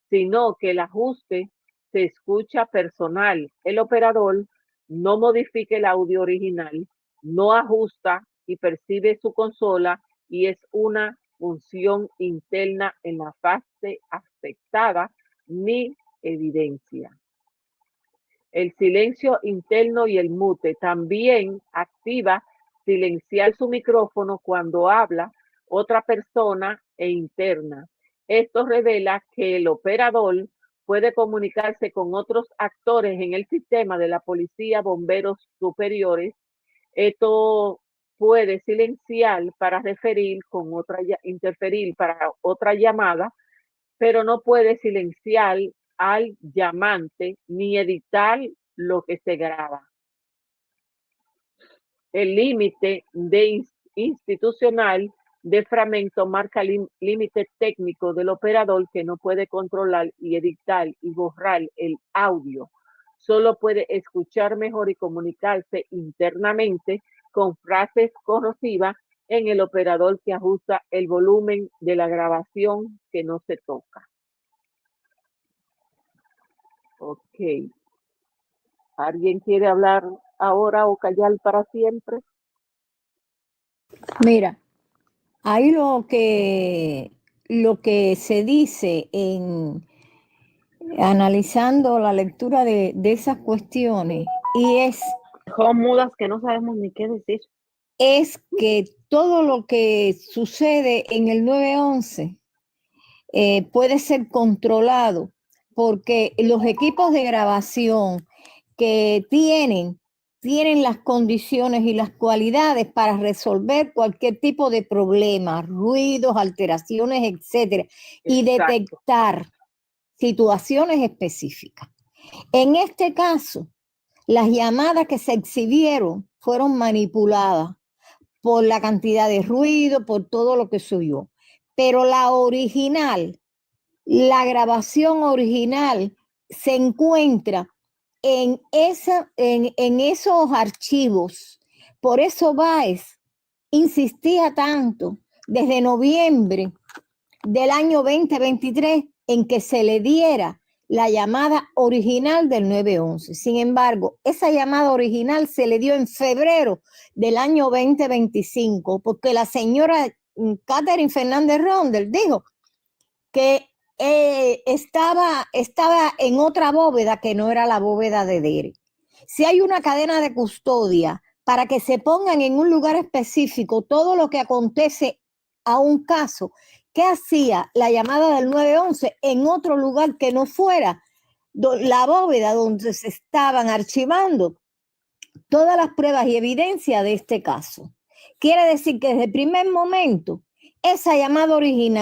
sino que el ajuste se escucha personal. El operador no modifica el audio original, no ajusta y percibe su consola, y es una función interna en la fase afectada, ni evidencia. El silencio interno y el mute. También activa silenciar su micrófono cuando habla otra persona e interna. Esto revela que el operador puede comunicarse con otros actores en el sistema de la policía, bomberos superiores. Esto puede silenciar para interferir para otra llamada, pero no puede silenciar al llamante ni editar lo que se graba. El límite institucional de fragmento marca límite técnico del operador, que no puede controlar y editar y borrar el audio. Solo puede escuchar mejor y comunicarse internamente con frases corrosivas en el operador que ajusta el volumen de la grabación que no se toca. Ok. ¿Alguien quiere hablar ahora o callar para siempre? Mira, ahí lo que se dice en analizando la lectura de esas cuestiones, y es Dejó mudas que no sabemos ni qué decir. Es que todo lo que sucede en el 911 puede ser controlado, porque los equipos de grabación que tienen las condiciones y las cualidades para resolver cualquier tipo de problema, ruidos, alteraciones, etcétera, y detectar situaciones específicas. En este caso, las llamadas que se exhibieron fueron manipuladas por la cantidad de ruido, por todo lo que subió. Pero la original, la grabación original se encuentra en esos archivos. Por eso Báez insistía tanto desde noviembre del año 2023 en que se le diera la llamada original del 911. Sin embargo, esa llamada original se le dio en febrero del año 2025, porque la señora Catherine Fernández Rondel dijo que estaba en otra bóveda que no era la bóveda de Dere. Si hay una cadena de custodia para que se pongan en un lugar específico todo lo que acontece a un caso, ¿qué hacía la llamada del 911 en otro lugar que no fuera la bóveda donde se estaban archivando todas las pruebas y evidencia de este caso? Quiere decir que desde el primer momento, esa llamada original